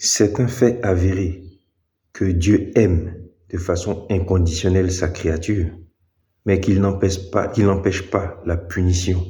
C'est un fait avéré que Dieu aime de façon inconditionnelle sa créature, mais qu'il n'empêche pas la punition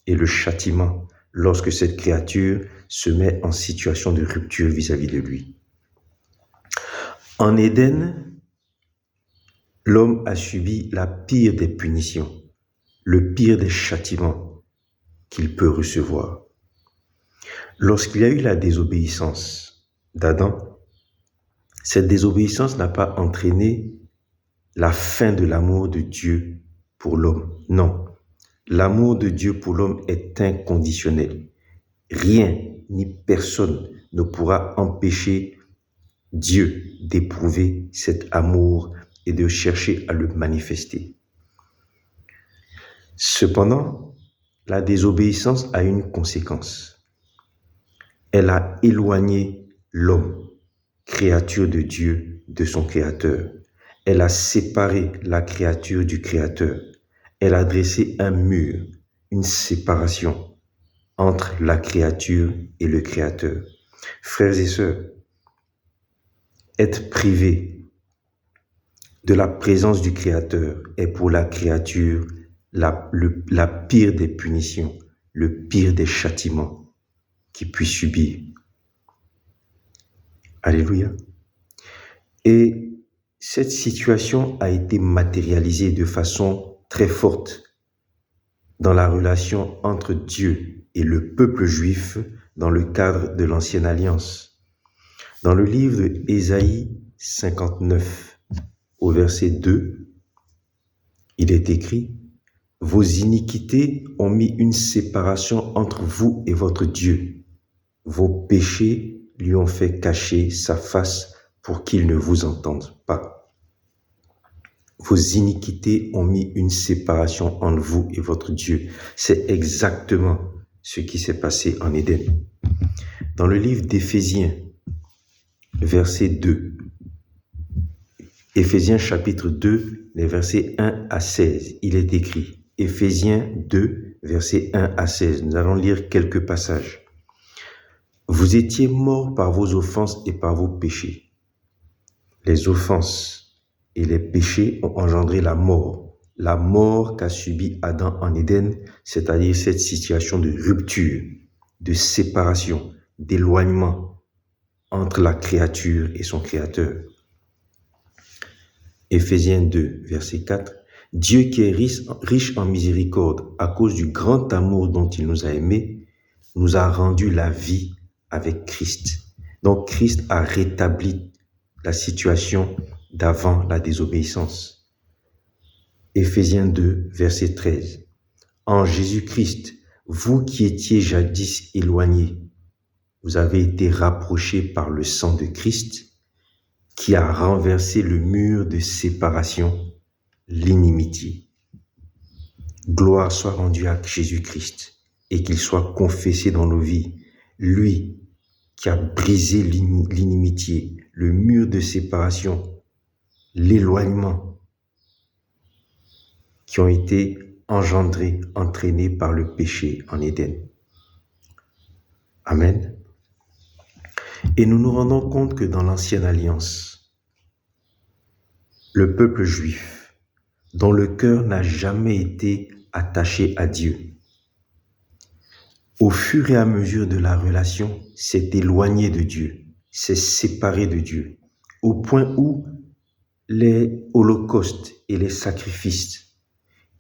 et le châtiment lorsque cette créature se met en situation de rupture vis-à-vis de lui. En Éden, l'homme a subi la pire des punitions, le pire des châtiments qu'il peut recevoir. Lorsqu'il y a eu la désobéissance d'Adam, cette désobéissance n'a pas entraîné la fin de l'amour de Dieu pour l'homme. Non, l'amour de Dieu pour l'homme est inconditionnel. Rien ni personne ne pourra empêcher Dieu d'éprouver cet amour et de chercher à le manifester. Cependant, la désobéissance a une conséquence. Elle a éloigné l'homme, créature de Dieu, de son Créateur. Elle a séparé la créature du Créateur. Elle a dressé un mur, une séparation entre la créature et le Créateur. Frères et sœurs, être privé de la présence du Créateur est pour la créature la pire des punitions, le pire des châtiments qu'il puisse subir. Alléluia. Et cette situation a été matérialisée de façon très forte dans la relation entre Dieu et le peuple juif dans le cadre de l'Ancienne Alliance. Dans le livre d'Ésaïe 59, au verset 2, il est écrit « Vos iniquités ont mis une séparation entre vous et votre Dieu. Vos péchés lui ont fait cacher sa face pour qu'il ne vous entende pas. Vos iniquités ont mis une séparation entre vous et votre Dieu. » C'est exactement ce qui s'est passé en Éden. Dans le livre d'Éphésiens, verset 2, Éphésiens chapitre 2, les versets 1 à 16, il est écrit, Éphésiens 2, versets 1 à 16, nous allons lire quelques passages. Vous étiez morts par vos offenses et par vos péchés. Les offenses et les péchés ont engendré la mort qu'a subie Adam en Éden, c'est-à-dire cette situation de rupture, de séparation, d'éloignement entre la créature et son Créateur. Éphésiens 2, verset 4. Dieu qui est riche en miséricorde, à cause du grand amour dont il nous a aimés, nous a rendu la vie avec Christ. Donc Christ a rétabli la situation d'avant la désobéissance. Éphésiens 2, verset 13. En Jésus-Christ, vous qui étiez jadis éloignés, vous avez été rapprochés par le sang de Christ, qui a renversé le mur de séparation, l'inimitié. Gloire soit rendue à Jésus-Christ et qu'il soit confessé dans nos vies. Lui qui a brisé l'inimitié, le mur de séparation, l'éloignement qui ont été entraînés par le péché en Éden. Amen. Et nous nous rendons compte que dans l'Ancienne Alliance, le peuple juif, dont le cœur n'a jamais été attaché à Dieu, au fur et à mesure de la relation, s'est éloigné de Dieu, s'est séparé de Dieu, au point où les holocaustes et les sacrifices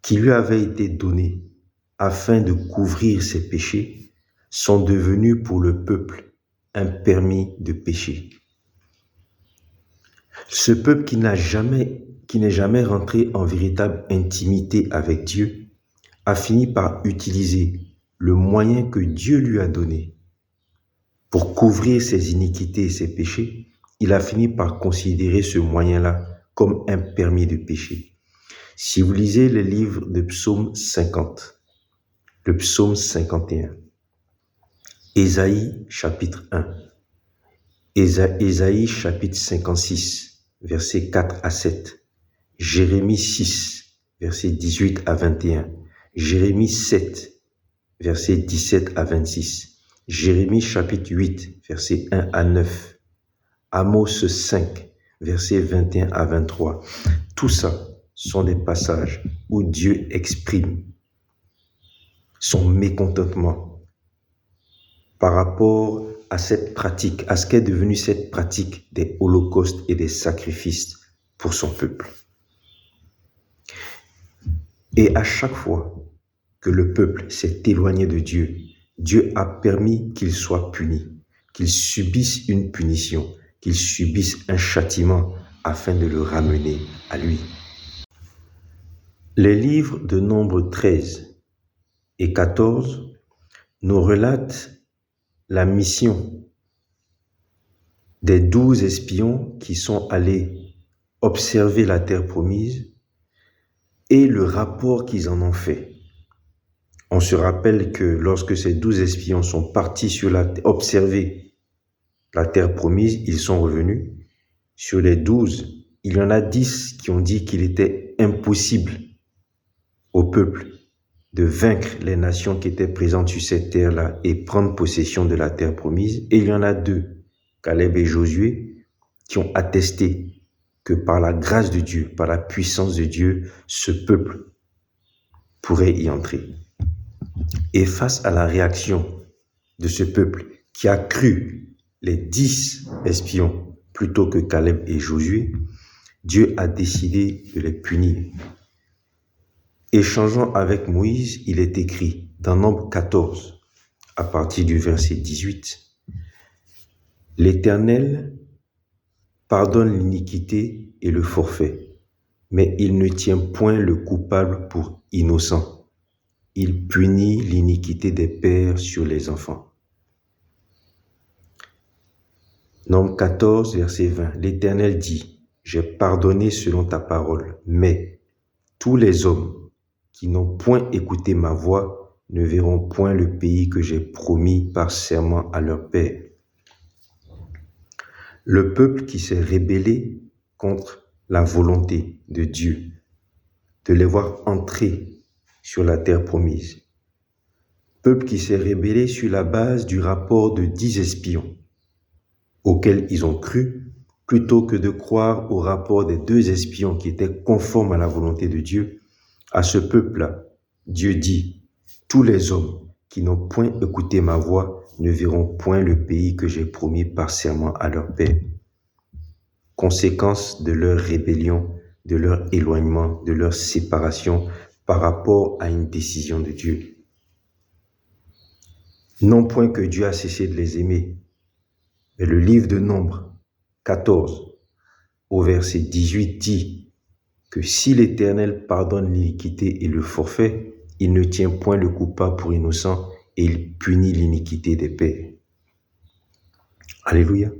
qui lui avaient été donnés afin de couvrir ses péchés sont devenus pour le peuple un permis de péché. Ce peuple qui n'est jamais rentré en véritable intimité avec Dieu a fini par utiliser le moyen que Dieu lui a donné pour couvrir ses iniquités et ses péchés. Il a fini par considérer ce moyen-là comme un permis de péché. Si vous lisez le livre de Psaume 50, le Psaume 51, Ésaïe chapitre 1, Ésaïe chapitre 56, versets 4 à 7, Jérémie 6, versets 18 à 21, Jérémie 7, versets 17 à 26, Jérémie chapitre 8, versets 1 à 9, Amos 5, versets 21 à 23. Tout ça sont des passages où Dieu exprime son mécontentement par rapport à cette pratique, à ce qu'est devenue cette pratique des holocaustes et des sacrifices pour son peuple. Et à chaque fois que le peuple s'est éloigné de Dieu, Dieu a permis qu'il soit puni, qu'il subisse une punition, qu'il subisse un châtiment afin de le ramener à lui. Les livres de Nombre 13 et 14 nous relatent la mission des 12 espions qui sont allés observer la terre promise et le rapport qu'ils en ont fait. On se rappelle que lorsque ces 12 espions sont partis observer la terre promise, ils sont revenus. Sur les 12, il y en a 10 qui ont dit qu'il était impossible au peuple de vaincre les nations qui étaient présentes sur cette terre-là et prendre possession de la terre promise. Et il y en a 2, Caleb et Josué, qui ont attesté que par la grâce de Dieu, par la puissance de Dieu, ce peuple pourrait y entrer. Et face à la réaction de ce peuple qui a cru les 10 espions plutôt que Caleb et Josué, Dieu a décidé de les punir. Échangeant avec Moïse, il est écrit dans Nombre 14, à partir du verset 18, « L'Éternel pardonne l'iniquité et le forfait, mais il ne tient point le coupable pour innocent. Il punit l'iniquité des pères sur les enfants. » Nombre 14, verset 20, « L'Éternel dit, j'ai pardonné selon ta parole, mais tous les hommes qui n'ont point écouté ma voix ne verront point le pays que j'ai promis par serment à leur père. » Le peuple qui s'est rébellé contre la volonté de Dieu, de les voir entrer sur la terre promise. Peuple qui s'est rébellé sur la base du rapport de 10 espions, auxquels ils ont cru, plutôt que de croire au rapport des 2 espions qui étaient conformes à la volonté de Dieu. À ce peuple-là, Dieu dit, « Tous les hommes qui n'ont point écouté ma voix ne verront point le pays que j'ai promis par serment à leur père. » Conséquence de leur rébellion, de leur éloignement, de leur séparation par rapport à une décision de Dieu. Non point que Dieu a cessé de les aimer, mais le livre de Nombre 14, au verset 18 dit que si l'Éternel pardonne l'iniquité et le forfait, il ne tient point le coupable pour innocent et il punit l'iniquité des pères. Alléluia.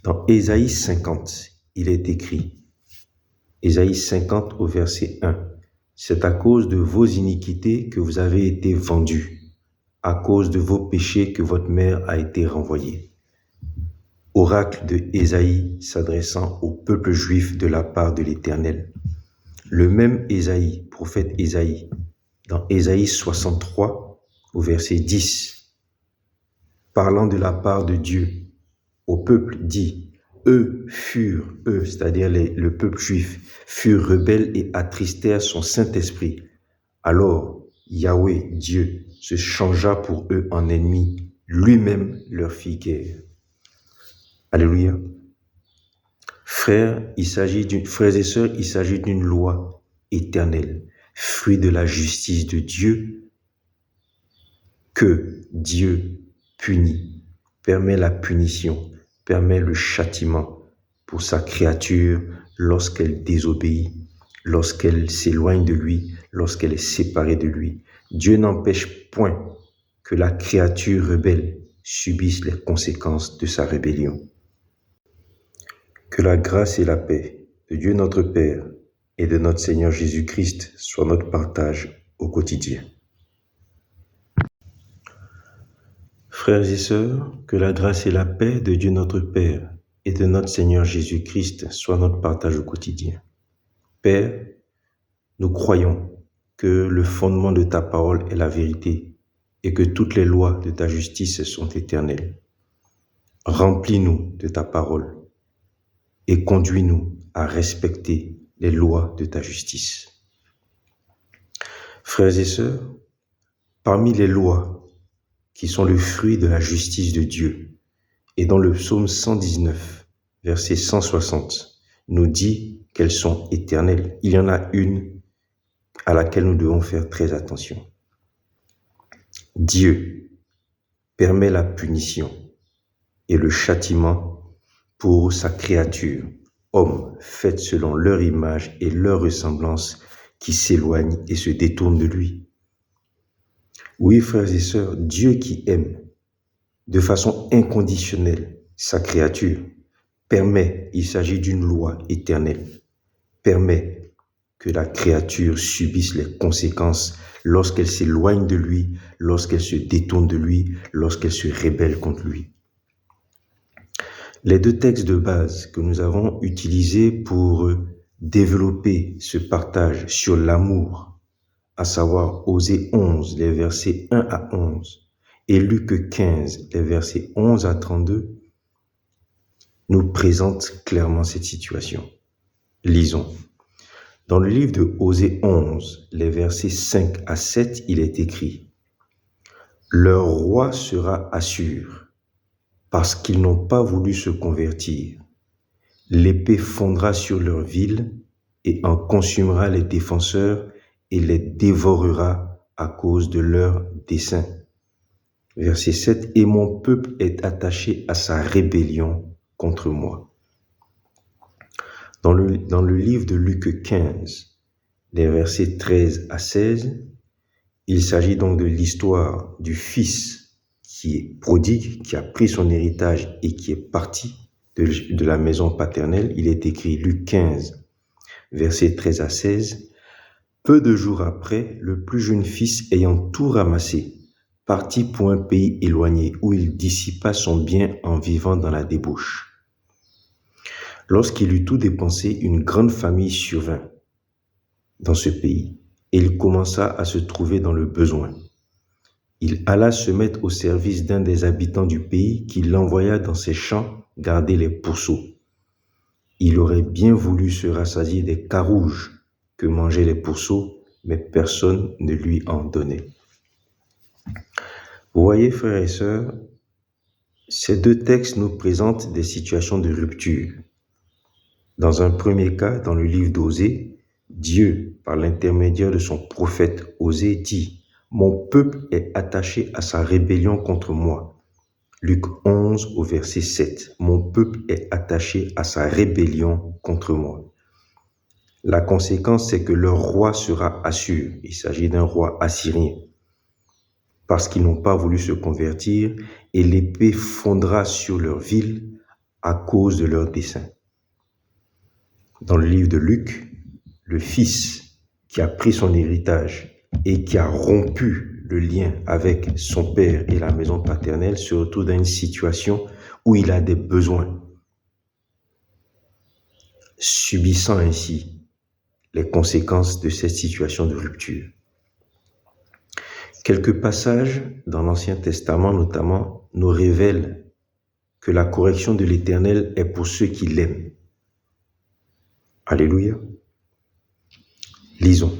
Dans Ésaïe 50, il est écrit, Ésaïe 50 au verset 1, « C'est à cause de vos iniquités que vous avez été vendus, à cause de vos péchés que votre mère a été renvoyée. » Oracle de Ésaïe s'adressant au peuple juif de la part de l'Éternel. Le même Ésaïe, prophète Ésaïe, dans Ésaïe 63 au verset 10, parlant de la part de Dieu au peuple, dit, « Eux, c'est-à-dire le peuple juif, furent rebelles et attristèrent son Saint-Esprit. Alors Yahweh, Dieu, se changea pour eux en ennemi, lui-même leur fit guerre. » Alléluia. Frères et sœurs, il s'agit d'une loi éternelle, fruit de la justice de Dieu, que Dieu punit, permet la punition, permet le châtiment pour sa créature lorsqu'elle désobéit, lorsqu'elle s'éloigne de lui, lorsqu'elle est séparée de lui. Dieu n'empêche point que la créature rebelle subisse les conséquences de sa rébellion. Que la grâce et la paix de Dieu notre Père et de notre Seigneur Jésus-Christ soient notre partage au quotidien. Frères et sœurs, que la grâce et la paix de Dieu notre Père et de notre Seigneur Jésus-Christ soient notre partage au quotidien. Père, nous croyons que le fondement de ta parole est la vérité et que toutes les lois de ta justice sont éternelles. Remplis-nous de ta parole. et conduis-nous à respecter les lois de ta justice. Frères et sœurs, parmi les lois qui sont le fruit de la justice de Dieu, et dans le psaume 119, verset 160, nous dit qu'elles sont éternelles. Il y en a une à laquelle nous devons faire très attention. Dieu permet la punition et le châtiment pour sa créature, hommes faits selon leur image et leur ressemblance, qui s'éloignent et se détournent de lui. Oui, frères et sœurs, Dieu qui aime de façon inconditionnelle sa créature permet, il s'agit d'une loi éternelle, permet que la créature subisse les conséquences lorsqu'elle s'éloigne de lui, lorsqu'elle se détourne de lui, lorsqu'elle se rébelle contre lui. Les deux textes de base que nous avons utilisés pour développer ce partage sur l'amour, à savoir Osée 11, les versets 1 à 11, et Luc 15, les versets 11 à 32, nous présentent clairement cette situation. Lisons. Dans le livre de Osée 11, les versets 5 à 7, il est écrit « Leur roi sera Assur, parce qu'ils n'ont pas voulu se convertir. L'épée fondra sur leur ville et en consumera les défenseurs et les dévorera à cause de leurs desseins. » Verset 7, « Et mon peuple est attaché à sa rébellion contre moi. » Dans le livre de Luc 15, les versets 13 à 16, il s'agit donc de l'histoire du fils qui est prodigue, qui a pris son héritage et qui est parti de la maison paternelle. Il est écrit Luc 15, versets 13 à 16. Peu de jours après, le plus jeune fils ayant tout ramassé, partit pour un pays éloigné où il dissipa son bien en vivant dans la débauche. Lorsqu'il eut tout dépensé, une grande famille survint dans ce pays et il commença à se trouver dans le besoin. Il alla se mettre au service d'un des habitants du pays qui l'envoya dans ses champs garder les pourceaux. Il aurait bien voulu se rassasier des carouges que mangeaient les pourceaux, mais personne ne lui en donnait. Vous voyez, frères et sœurs, ces deux textes nous présentent des situations de rupture. Dans un premier cas, dans le livre d'Osée, Dieu, par l'intermédiaire de son prophète Osée, dit « Mon peuple est attaché à sa rébellion contre moi. » Luc 11 au verset 7. « Mon peuple est attaché à sa rébellion contre moi. » La conséquence, c'est que leur roi sera Assur. Il s'agit d'un roi assyrien. Parce qu'ils n'ont pas voulu se convertir, et l'épée fondra sur leur ville à cause de leurs desseins. Dans le livre de Luc, le fils qui a pris son héritage et qui a rompu le lien avec son père et la maison paternelle se retrouve dans une situation où il a des besoins, subissant ainsi les conséquences de cette situation de rupture. Quelques passages dans l'Ancien Testament notamment nous révèlent que la correction de l'Éternel est pour ceux qui l'aiment. Alléluia. Lisons.